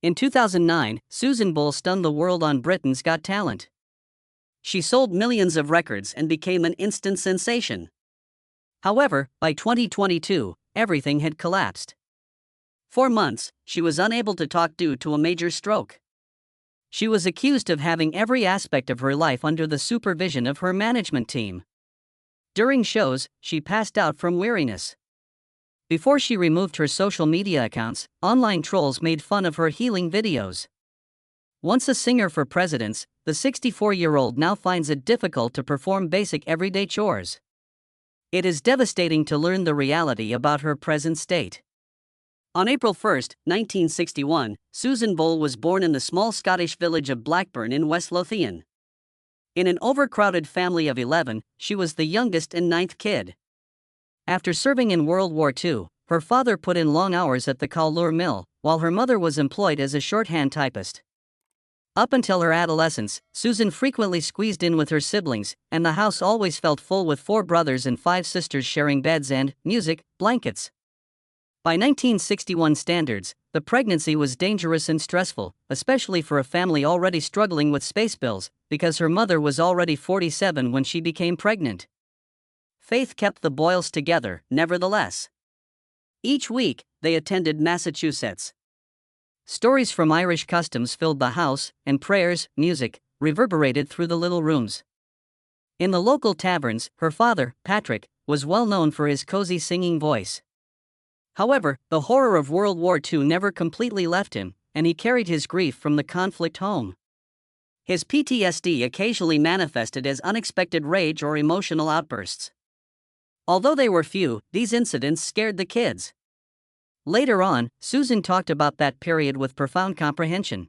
In 2009, Susan Boyle stunned the world on Britain's Got Talent. She sold millions of records and became an instant sensation. However, by 2022, everything had collapsed. For months, she was unable to talk due to a major stroke. She was accused of having every aspect of her life under the supervision of her management team. During shows, she passed out from weariness. Before she removed her social media accounts, online trolls made fun of her healing videos. Once a singer for presidents, the 64-year-old now finds it difficult to perform basic everyday chores. It is devastating to learn the reality about her present state. On April 1, 1961, Susan Boyle was born in the small Scottish village of Blackburn in West Lothian. In an overcrowded family of 11, she was the youngest and ninth kid. After serving in World War II, her father put in long hours at the Callure mill, while her mother was employed as a shorthand typist. Up until her adolescence, Susan frequently squeezed in with her siblings, and the house always felt full with 4 brothers and 5 sisters sharing beds and, music, blankets. By 1961 standards, the pregnancy was dangerous and stressful, especially for a family already struggling with space bills, because her mother was already 47 when she became pregnant. Faith kept the Boyles together, nevertheless. Each week, they attended Massachusetts. Stories from Irish customs filled the house, and prayers, music, reverberated through the little rooms. In the local taverns, her father, Patrick, was well known for his cozy singing voice. However, the horror of World War II never completely left him, and he carried his grief from the conflict home. His PTSD occasionally manifested as unexpected rage or emotional outbursts. Although they were few, these incidents scared the kids. Later on, Susan talked about that period with profound comprehension.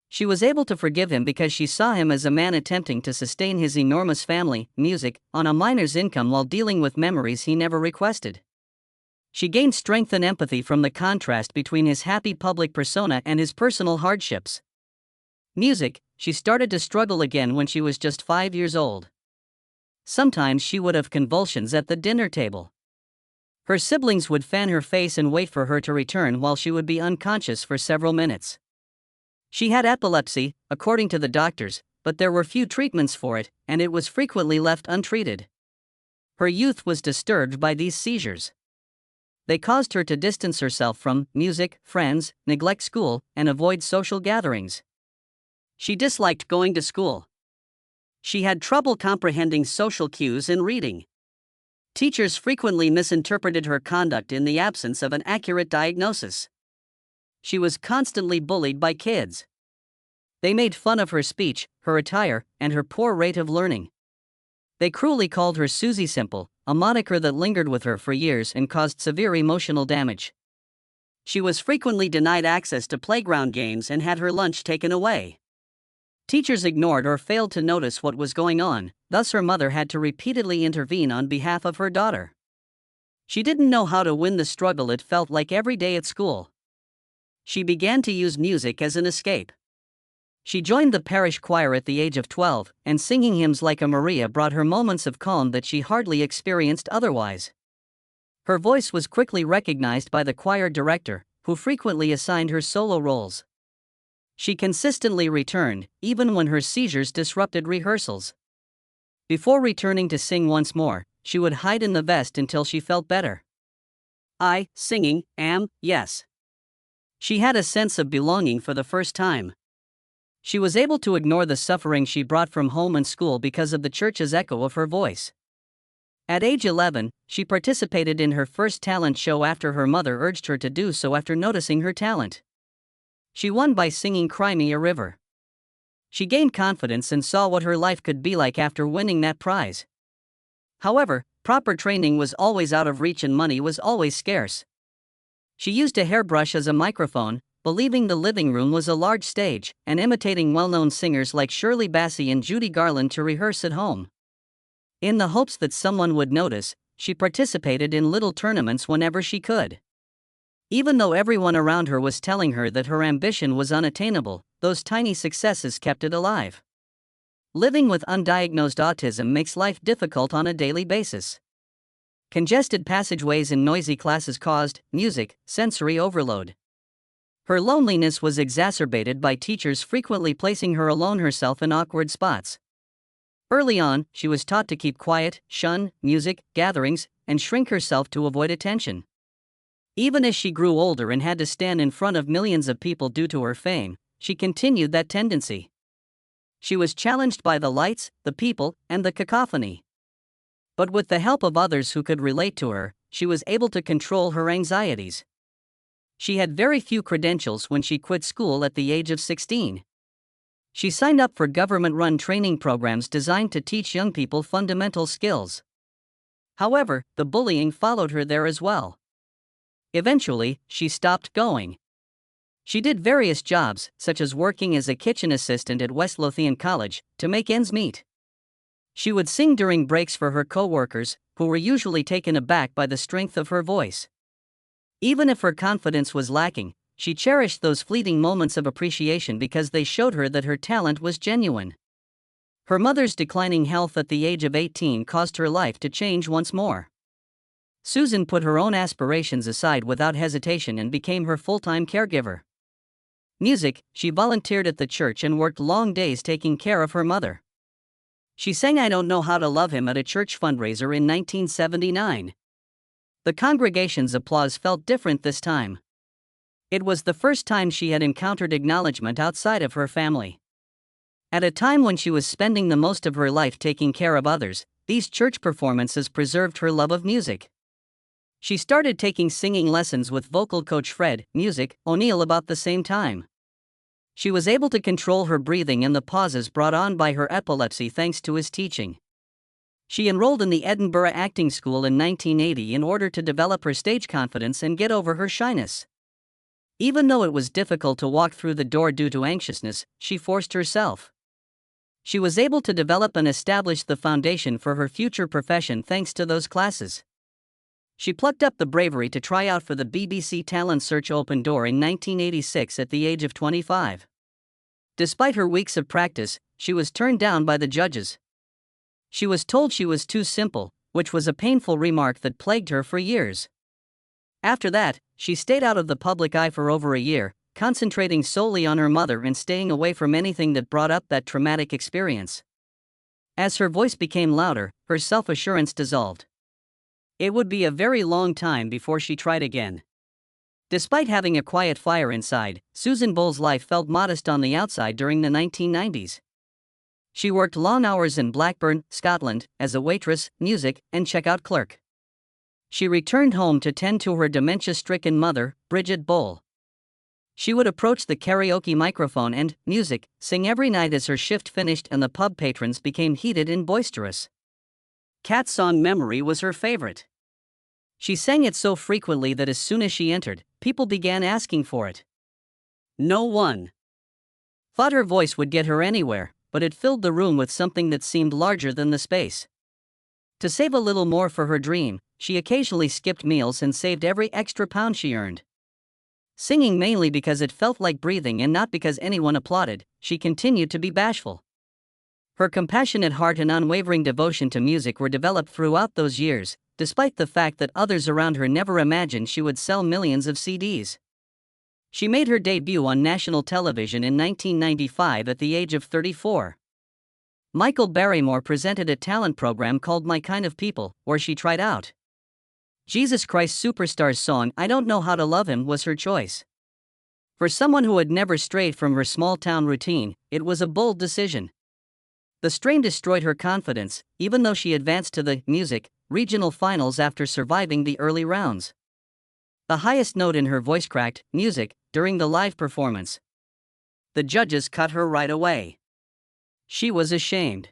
She was able to forgive him because she saw him as a man attempting to sustain his enormous family, music, on a miner's income while dealing with memories he never requested. She gained strength and empathy from the contrast between his happy public persona and his personal hardships. Music, she started to struggle again when she was just 5 years old. Sometimes she would have convulsions at the dinner table. Her siblings would fan her face and wait for her to return while she would be unconscious for several minutes. She had epilepsy, according to the doctors, but there were few treatments for it, and it was frequently left untreated. Her youth was disturbed by these seizures. They caused her to distance herself from music, friends, neglect school, and avoid social gatherings. She disliked going to school. She had trouble comprehending social cues and reading. Teachers frequently misinterpreted her conduct in the absence of an accurate diagnosis. She was constantly bullied by kids. They made fun of her speech, her attire, and her poor rate of learning. They cruelly called her Susie Simple, a moniker that lingered with her for years and caused severe emotional damage. She was frequently denied access to playground games and had her lunch taken away. Teachers ignored or failed to notice what was going on, thus her mother had to repeatedly intervene on behalf of her daughter. She didn't know how to win the struggle it felt like every day at school. She began to use music as an escape. She joined the parish choir at the age of 12, and singing hymns like a Maria brought her moments of calm that she hardly experienced otherwise. Her voice was quickly recognized by the choir director, who frequently assigned her solo roles. She consistently returned, even when her seizures disrupted rehearsals. Before returning to sing once more, she would hide in the vest until she felt better. Yes. She had a sense of belonging for the first time. She was able to ignore the suffering she brought from home and school because of the church's echo of her voice. At age 11, she participated in her first talent show after her mother urged her to do so after noticing her talent. She won by singing Cry Me a River. She gained confidence and saw what her life could be like after winning that prize. However, proper training was always out of reach and money was always scarce. She used a hairbrush as a microphone, believing the living room was a large stage, and imitating well-known singers like Shirley Bassey and Judy Garland to rehearse at home. In the hopes that someone would notice, she participated in little tournaments whenever she could. Even though everyone around her was telling her that her ambition was unattainable, those tiny successes kept it alive. Living with undiagnosed autism makes life difficult on a daily basis. Congested passageways in noisy classes caused music sensory overload. Her loneliness was exacerbated by teachers frequently placing her alone herself in awkward spots. Early on, she was taught to keep quiet, shun music gatherings, and shrink herself to avoid attention. Even as she grew older and had to stand in front of millions of people due to her fame, she continued that tendency. She was challenged by the lights, the people, and the cacophony. But with the help of others who could relate to her, she was able to control her anxieties. She had very few credentials when she quit school at the age of 16. She signed up for government-run training programs designed to teach young people fundamental skills. However, the bullying followed her there as well. Eventually, she stopped going. She did various jobs, such as working as a kitchen assistant at West Lothian College, to make ends meet. She would sing during breaks for her co-workers, who were usually taken aback by the strength of her voice. Even if her confidence was lacking, she cherished those fleeting moments of appreciation because they showed her that her talent was genuine. Her mother's declining health at the age of 18 caused her life to change once more. Susan put her own aspirations aside without hesitation and became her full-time caregiver. Music, she volunteered at the church and worked long days taking care of her mother. She sang "I Don't Know How to Love Him" at a church fundraiser in 1979. The congregation's applause felt different this time. It was the first time she had encountered acknowledgement outside of her family. At a time when she was spending the most of her life taking care of others, these church performances preserved her love of music. She started taking singing lessons with vocal coach Fred Music O'Neill about the same time. She was able to control her breathing and the pauses brought on by her epilepsy thanks to his teaching. She enrolled in the Edinburgh Acting School in 1980 in order to develop her stage confidence and get over her shyness. Even though it was difficult to walk through the door due to anxiousness, she forced herself. She was able to develop and establish the foundation for her future profession thanks to those classes. She plucked up the bravery to try out for the BBC Talent Search Open Door in 1986 at the age of 25. Despite her weeks of practice, she was turned down by the judges. She was told she was too simple, which was a painful remark that plagued her for years. After that, she stayed out of the public eye for over a year, concentrating solely on her mother and staying away from anything that brought up that traumatic experience. As her voice became louder, her self-assurance dissolved. It would be a very long time before she tried again. Despite having a quiet fire inside, Susan Boyle's life felt modest on the outside during the 1990s. She worked long hours in Blackburn, Scotland, as a waitress, music, and checkout clerk. She returned home to tend to her dementia-stricken mother, Bridget Boyle. She would approach the karaoke microphone and music, sing every night as her shift finished and the pub patrons became heated and boisterous. Cat Song Memory was her favorite. She sang it so frequently that as soon as she entered, people began asking for it. No one thought her voice would get her anywhere, but it filled the room with something that seemed larger than the space. To save a little more for her dream, she occasionally skipped meals and saved every extra pound she earned. Singing mainly because it felt like breathing and not because anyone applauded, she continued to be bashful. Her compassionate heart and unwavering devotion to music were developed throughout those years, despite the fact that others around her never imagined she would sell millions of CDs. She made her debut on national television in 1995 at the age of 34. Michael Barrymore presented a talent program called My Kind of People, where she tried out. Jesus Christ Superstar's song "I Don't Know How to Love Him" was her choice. For someone who had never strayed from her small-town routine, it was a bold decision. The strain destroyed her confidence, even though she advanced to the music regional finals after surviving the early rounds. The highest note in her voice cracked music during the live performance. The judges cut her right away. She was ashamed.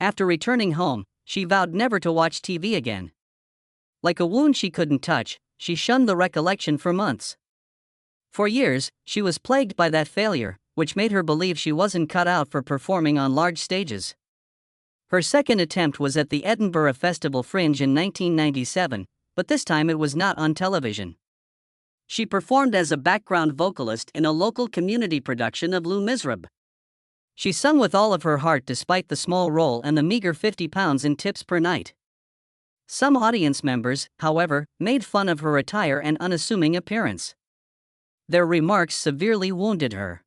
After returning home, she vowed never to watch TV again. Like a wound she couldn't touch, she shunned the recollection for months. For years, she was plagued by that failure, which made her believe she wasn't cut out for performing on large stages. Her second attempt was at the Edinburgh Festival Fringe in 1997, but this time it was not on television. She performed as a background vocalist in a local community production of Les Miserables. She sung with all of her heart despite the small role and the meager £50 in tips per night. Some audience members, however, made fun of her attire and unassuming appearance. Their remarks severely wounded her.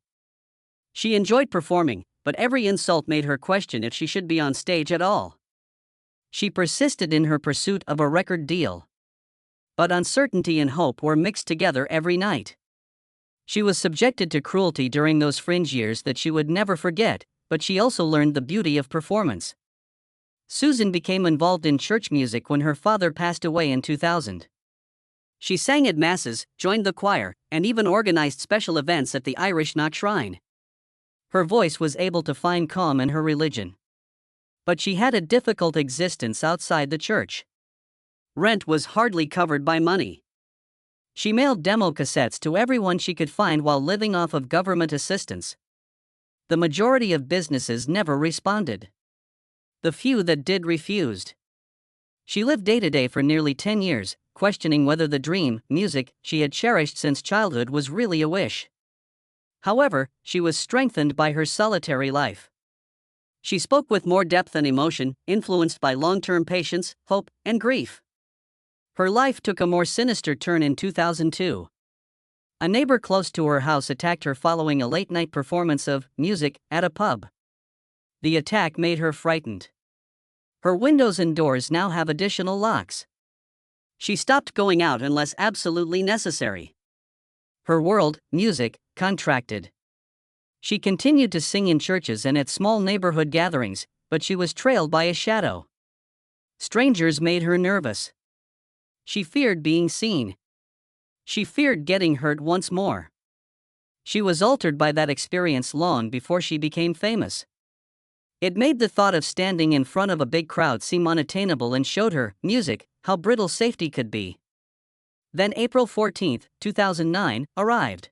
She enjoyed performing, but every insult made her question if she should be on stage at all. She persisted in her pursuit of a record deal. But uncertainty and hope were mixed together every night. She was subjected to cruelty during those fringe years that she would never forget, but she also learned the beauty of performance. Susan became involved in church music when her father passed away in 2000. She sang at masses, joined the choir, and even organized special events at the Irish Knock Shrine. Her voice was able to find calm in her religion. But she had a difficult existence outside the church. Rent was hardly covered by money. She mailed demo cassettes to everyone she could find while living off of government assistance. The majority of businesses never responded. The few that did refused. She lived day to day for nearly 10 years, questioning whether the dream, music, she had cherished since childhood was really a wish. However, she was strengthened by her solitary life. She spoke with more depth and emotion, influenced by long-term patience, hope, and grief. Her life took a more sinister turn in 2002. A neighbor close to her house attacked her following a late-night performance of music at a pub. The attack made her frightened. Her windows and doors now have additional locks. She stopped going out unless absolutely necessary. Her world, music, contracted. She continued to sing in churches and at small neighborhood gatherings, but she was trailed by a shadow. Strangers made her nervous. She feared being seen. She feared getting hurt once more. She was altered by that experience long before she became famous. It made the thought of standing in front of a big crowd seem unattainable and showed her, music, how brittle safety could be. Then April 14, 2009, arrived.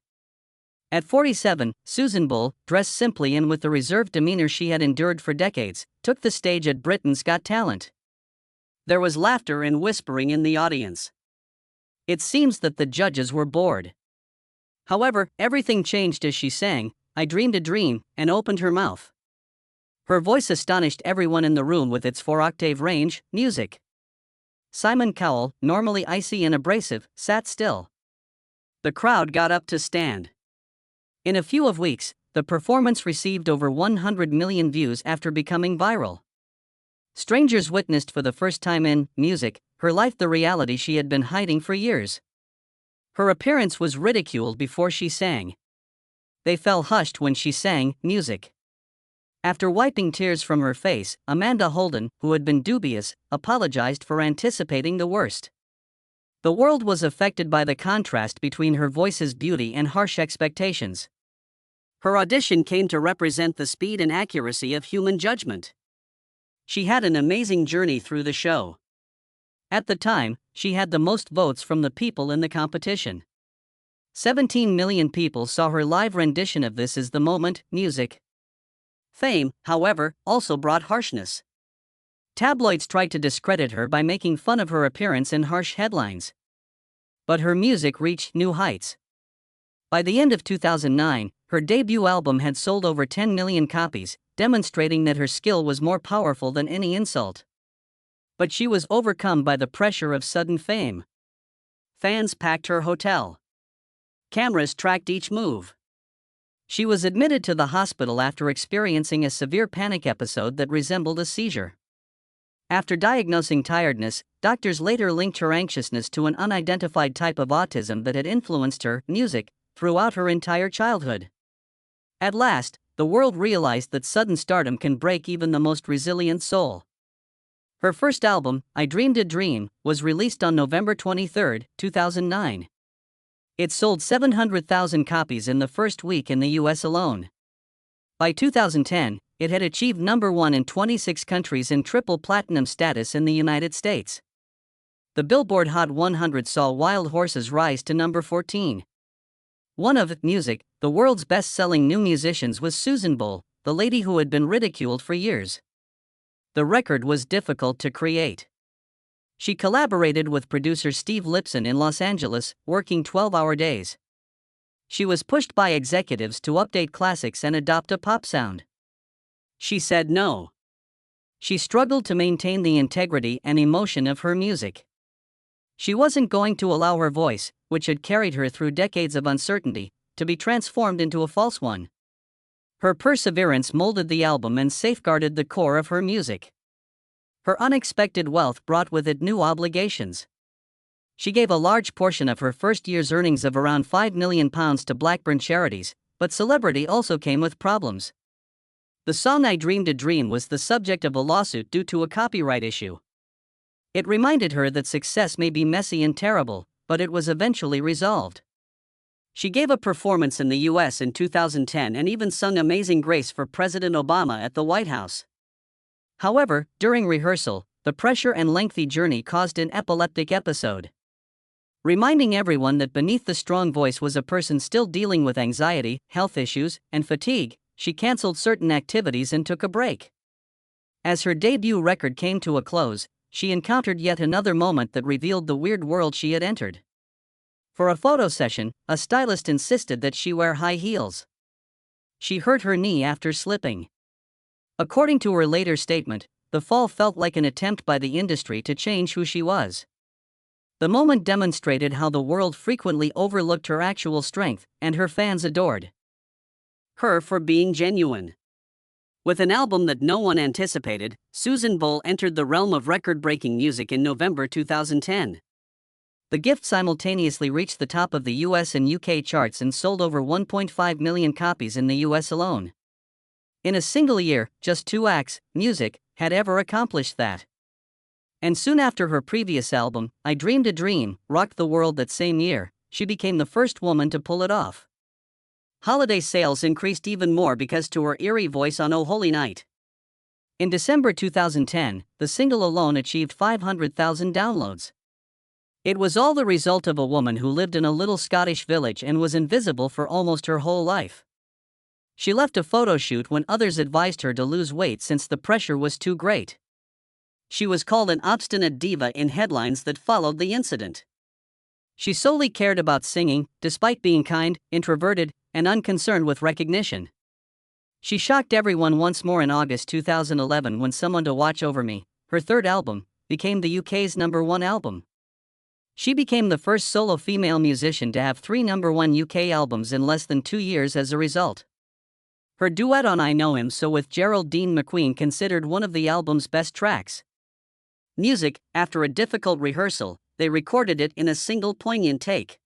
At 47, Susan Boyle, dressed simply and with the reserved demeanor she had endured for decades, took the stage at Britain's Got Talent. There was laughter and whispering in the audience. It seems that the judges were bored. However, everything changed as she sang, "I Dreamed a Dream," and opened her mouth. Her voice astonished everyone in the room with its 4-octave range, music. Simon Cowell, normally icy and abrasive, sat still. The crowd got up to stand. In a few weeks, the performance received over 100 million views after becoming viral. Strangers witnessed for the first time in music, her life, the reality she had been hiding for years. Her appearance was ridiculed before she sang. They fell hushed when she sang music. After wiping tears from her face, Amanda Holden, who had been dubious, apologized for anticipating the worst. The world was affected by the contrast between her voice's beauty and harsh expectations. Her audition came to represent the speed and accuracy of human judgment. She had an amazing journey through the show. At the time, she had the most votes from the people in the competition. 17 million people saw her live rendition of This Is the Moment, music. Fame, however, also brought harshness. Tabloids tried to discredit her by making fun of her appearance in harsh headlines. But her music reached new heights. By the end of 2009, her debut album had sold over 10 million copies, demonstrating that her skill was more powerful than any insult. But she was overcome by the pressure of sudden fame. Fans packed her hotel. Cameras tracked each move. She was admitted to the hospital after experiencing a severe panic episode that resembled a seizure. After diagnosing tiredness, doctors later linked her anxiousness to an unidentified type of autism that had influenced her music throughout her entire childhood. At last, the world realized that sudden stardom can break even the most resilient soul. Her first album, I Dreamed a Dream, was released on November 23, 2009. It sold 700,000 copies in the first week in the US alone. By 2010, it had achieved number 1 in 26 countries and triple platinum status in the United States. The Billboard Hot 100 saw Wild Horses rise to number 14. One of music, the world's best-selling new musicians was Susan Boyle, the lady who had been ridiculed for years. The record was difficult to create. She collaborated with producer Steve Lipson in Los Angeles, working 12-hour days. She was pushed by executives to update classics and adopt a pop sound. She said no. She struggled to maintain the integrity and emotion of her music. She wasn't going to allow her voice, which had carried her through decades of uncertainty, to be transformed into a false one. Her perseverance molded the album and safeguarded the core of her music. Her unexpected wealth brought with it new obligations. She gave a large portion of her first year's earnings of around £5 million to Blackburn charities, but celebrity also came with problems. The song I Dreamed a Dream was the subject of a lawsuit due to a copyright issue. It reminded her that success may be messy and terrible, but it was eventually resolved. She gave a performance in the US in 2010 and even sung Amazing Grace for President Obama at the White House. However, during rehearsal, the pressure and lengthy journey caused an epileptic episode. Reminding everyone that beneath the strong voice was a person still dealing with anxiety, health issues, and fatigue, she canceled certain activities and took a break. As her debut record came to a close, she encountered yet another moment that revealed the weird world she had entered. For a photo session, a stylist insisted that she wear high heels. She hurt her knee after slipping. According to her later statement, the fall felt like an attempt by the industry to change who she was. The moment demonstrated how the world frequently overlooked her actual strength, and her fans adored her for being genuine. With an album that no one anticipated, Susan Boyle entered the realm of record-breaking music in November 2010. The gift simultaneously reached the top of the US and UK charts and sold over 1.5 million copies in the US alone. In a single year, just 2 acts, music, had ever accomplished that. And soon after her previous album, I Dreamed a Dream, rocked the world that same year, she became the first woman to pull it off. Holiday sales increased even more because to her eerie voice on Oh Holy Night. In December 2010, the single alone achieved 500,000 downloads. It was all the result of a woman who lived in a little Scottish village and was invisible for almost her whole life. She left a photo shoot when others advised her to lose weight since the pressure was too great. She was called an obstinate diva in headlines that followed the incident. She solely cared about singing, despite being kind, introverted, and unconcerned with recognition. She shocked everyone once more in August 2011 when Someone to Watch Over Me, her third album, became the UK's #1 album. She became the first solo female musician to have 3 #1 UK albums in less than 2 years as a result. Her duet on I Know Him So with Geraldine McQueen considered one of the album's best tracks. Music, after a difficult rehearsal, they recorded it in a single poignant take.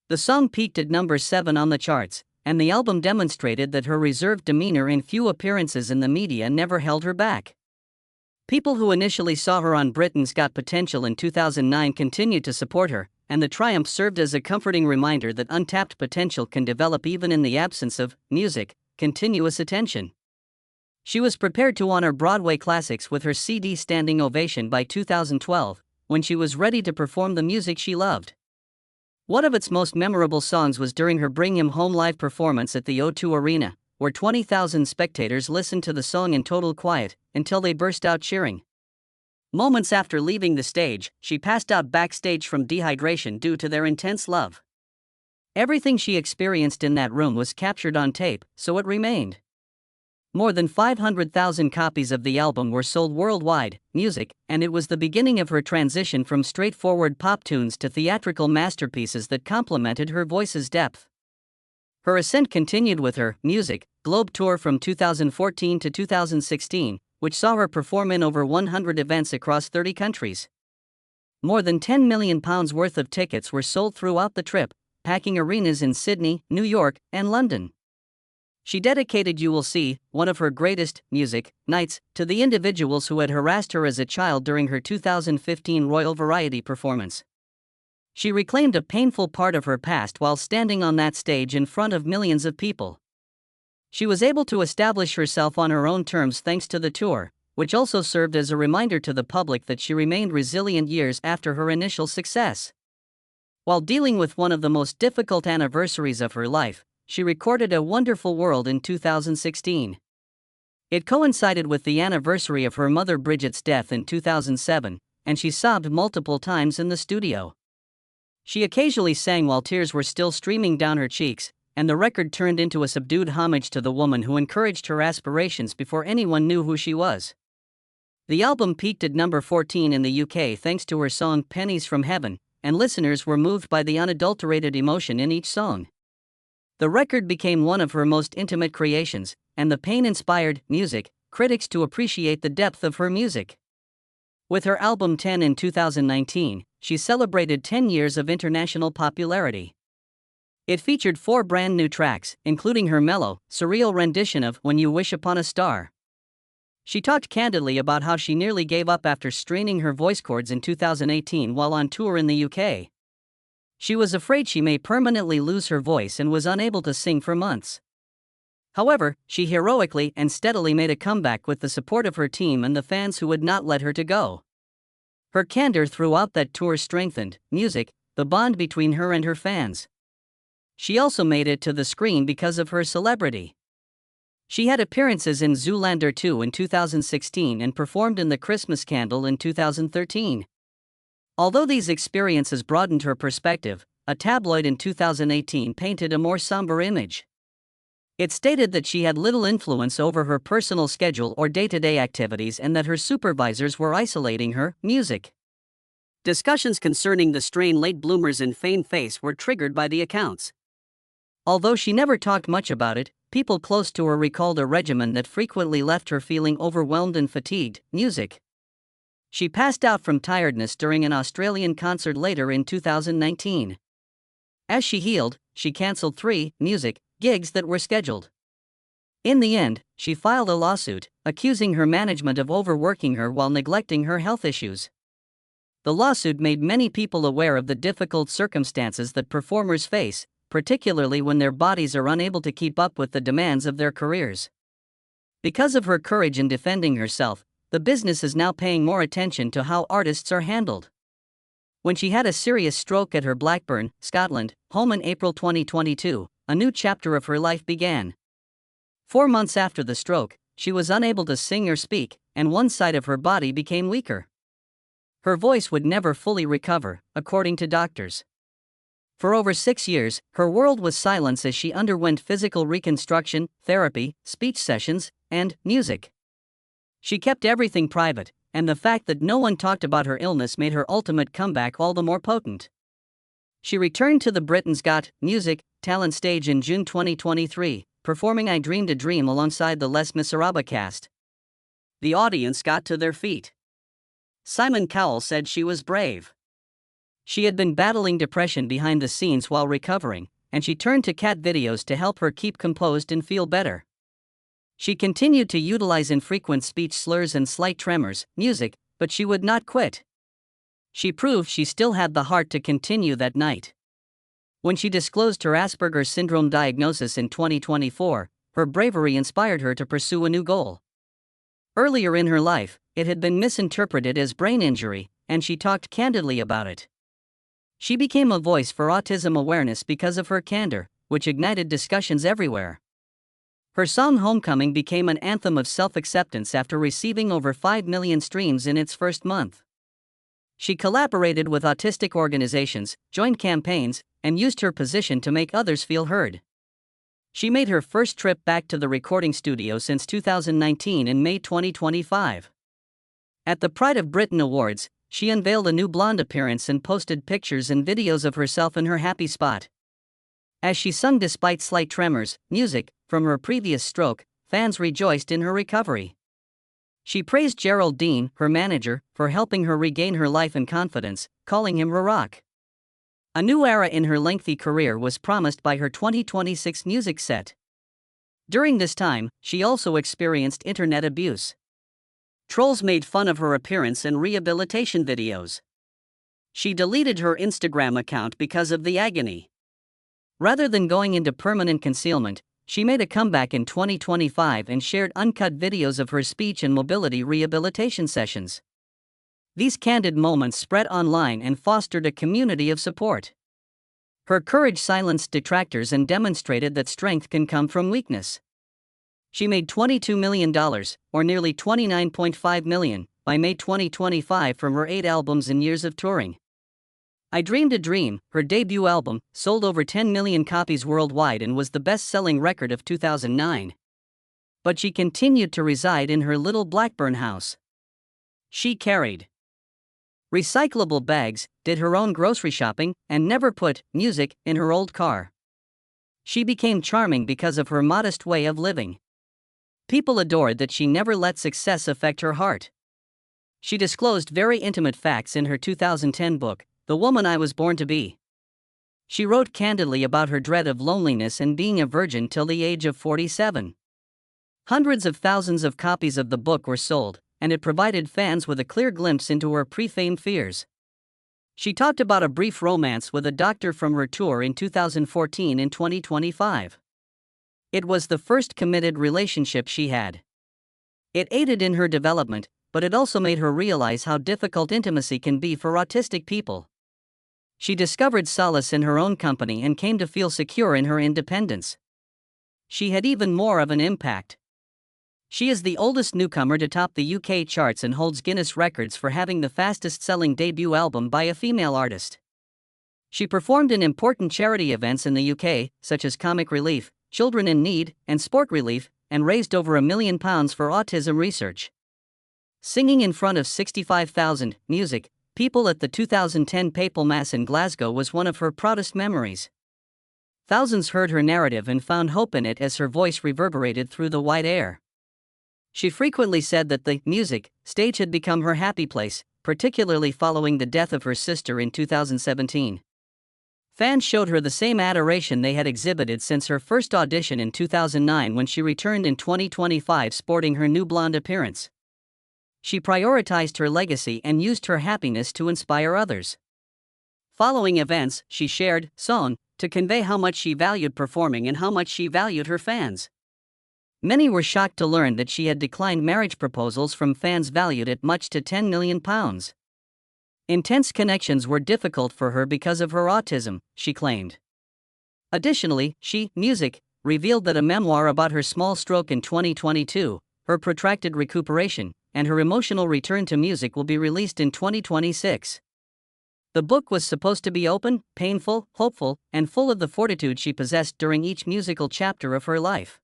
The song peaked at number 7 on the charts, and the album demonstrated that her reserved demeanor and few appearances in the media never held her back. People who initially saw her on Britain's Got Potential in 2009 continued to support her, and the triumph served as a comforting reminder that untapped potential can develop even in the absence of continuous attention. She was prepared to honor Broadway classics with her CD standing ovation by 2012, when she was ready to perform the music she loved. One of its most memorable songs was during her Bring Him Home live performance at the O2 Arena, where 20,000 spectators listened to the song in total quiet, until they burst out cheering. Moments after leaving the stage, she passed out backstage from dehydration due to their intense love. Everything she experienced in that room was captured on tape, so it remained. More than 500,000 copies of the album were sold worldwide, and it was the beginning of her transition from straightforward pop tunes to theatrical masterpieces that complemented her voice's depth. Her ascent continued with her Globe Tour from 2014 to 2016, which saw her perform in over 100 events across 30 countries. More than £10 million worth of tickets were sold throughout the trip, packing arenas in Sydney, New York, and London. She dedicated You Will See, one of her greatest nights, to the individuals who had harassed her as a child during her 2015 Royal Variety performance. She reclaimed a painful part of her past while standing on that stage in front of millions of people. She was able to establish herself on her own terms thanks to the tour, which also served as a reminder to the public that she remained resilient years after her initial success. While dealing with one of the most difficult anniversaries of her life, she recorded A Wonderful World in 2016. It coincided with the anniversary of her mother Bridget's death in 2007, and she sobbed multiple times in the studio. She occasionally sang while tears were still streaming down her cheeks, and the record turned into a subdued homage to the woman who encouraged her aspirations before anyone knew who she was. The album peaked at number 14 in the UK thanks to her song Pennies from Heaven, and listeners were moved by the unadulterated emotion in each song. The record became one of her most intimate creations, and the pain inspired music critics to appreciate the depth of her music. With her album 10 in 2019, she celebrated 10 years of international popularity. It featured 4 brand new tracks, including her mellow, surreal rendition of When You Wish Upon a Star. She talked candidly about how she nearly gave up after straining her voice cords in 2018 while on tour in the UK. She was afraid she may permanently lose her voice and was unable to sing for months. However, she heroically and steadily made a comeback with the support of her team and the fans who would not let her to go. Her candor throughout that tour strengthened music, the bond between her and her fans. She also made it to the screen because of her celebrity. She had appearances in Zoolander 2 in 2016 and performed in The Christmas Candle in 2013. Although these experiences broadened her perspective, a tabloid in 2018 painted a more somber image. It stated that she had little influence over her personal schedule or day-to-day activities and that her supervisors were isolating her music. Discussions concerning the strain late bloomers in fame face were triggered by the accounts. Although she never talked much about it, people close to her recalled a regimen that frequently left her feeling overwhelmed and fatigued. Music. She passed out from tiredness during an Australian concert later in 2019. As she healed, she cancelled 3 music gigs that were scheduled. In the end, she filed a lawsuit, accusing her management of overworking her while neglecting her health issues. The lawsuit made many people aware of the difficult circumstances that performers face, particularly when their bodies are unable to keep up with the demands of their careers. Because of her courage in defending herself, the business is now paying more attention to how artists are handled. When she had a serious stroke at her Blackburn, Scotland, home in April 2022, a new chapter of her life began. 4 months after the stroke, she was unable to sing or speak, and one side of her body became weaker. Her voice would never fully recover, according to doctors. For over 6 years, her world was silence as she underwent physical reconstruction, therapy, speech sessions, and music. She kept everything private, and the fact that no one talked about her illness made her ultimate comeback all the more potent. She returned to the Britain's Got Music talent stage in June 2023, performing I Dreamed a Dream alongside the Les Miserables cast. The audience got to their feet. Simon Cowell said she was brave. She had been battling depression behind the scenes while recovering, and she turned to cat videos to help her keep composed and feel better. She continued to utilize infrequent speech slurs and slight tremors, music, but she would not quit. She proved she still had the heart to continue that night. When she disclosed her Asperger's syndrome diagnosis in 2024, her bravery inspired her to pursue a new goal. Earlier in her life, it had been misinterpreted as brain injury, and she talked candidly about it. She became a voice for autism awareness because of her candor, which ignited discussions everywhere. Her song Homecoming became an anthem of self-acceptance after receiving over 5 million streams in its first month. She collaborated with autistic organizations, joined campaigns, and used her position to make others feel heard. She made her first trip back to the recording studio since 2019 in May 2025. At the Pride of Britain Awards, she unveiled a new blonde appearance and posted pictures and videos of herself in her happy spot. As she sung despite slight tremors, music, from her previous stroke, fans rejoiced in her recovery. She praised Gerald Dean, her manager, for helping her regain her life and confidence, calling him "Rock." A new era in her lengthy career was promised by her 2026 music set. During this time, she also experienced internet abuse. Trolls made fun of her appearance and rehabilitation videos. She deleted her Instagram account because of the agony. Rather than going into permanent concealment, she made a comeback in 2025 and shared uncut videos of her speech and mobility rehabilitation sessions. These candid moments spread online and fostered a community of support. Her courage silenced detractors and demonstrated that strength can come from weakness. She made $22 million, or nearly $29.5 million, by May 2025 from her 8 albums and years of touring. I Dreamed a Dream, her debut album, sold over 10 million copies worldwide and was the best-selling record of 2009. But she continued to reside in her little Blackburn house. She carried recyclable bags, did her own grocery shopping, and never put music in her old car. She became charming because of her modest way of living. People adored that she never let success affect her heart. She disclosed very intimate facts in her 2010 book, The Woman I Was Born to Be. She wrote candidly about her dread of loneliness and being a virgin till the age of 47. Hundreds of thousands of copies of the book were sold, and it provided fans with a clear glimpse into her pre-fame fears. She talked about a brief romance with a doctor from her tour in 2014 and 2025. It was the first committed relationship she had. It aided in her development, but it also made her realize how difficult intimacy can be for autistic people. She discovered solace in her own company and came to feel secure in her independence. She had even more of an impact. She is the oldest newcomer to top the UK charts and holds Guinness records for having the fastest-selling debut album by a female artist. She performed in important charity events in the UK, such as Comic Relief, Children in Need, and Sport Relief, and raised over £1 million for autism research. Singing in front of 65,000 music people at the 2010 Papal Mass in Glasgow was one of her proudest memories. Thousands heard her narrative and found hope in it as her voice reverberated through the wide air. She frequently said that the music stage had become her happy place, particularly following the death of her sister in 2017. Fans showed her the same adoration they had exhibited since her first audition in 2009 when she returned in 2025 sporting her new blonde appearance. She prioritized her legacy and used her happiness to inspire others. Following events, she shared "song" to convey how much she valued performing and how much she valued her fans. Many were shocked to learn that she had declined marriage proposals from fans valued at much to £10 million. Intense connections were difficult for her because of her autism, she claimed. Additionally, she, music, revealed that a memoir about her small stroke in 2022, her protracted recuperation, and her emotional return to music will be released in 2026. The book was supposed to be open, painful, hopeful, and full of the fortitude she possessed during each musical chapter of her life.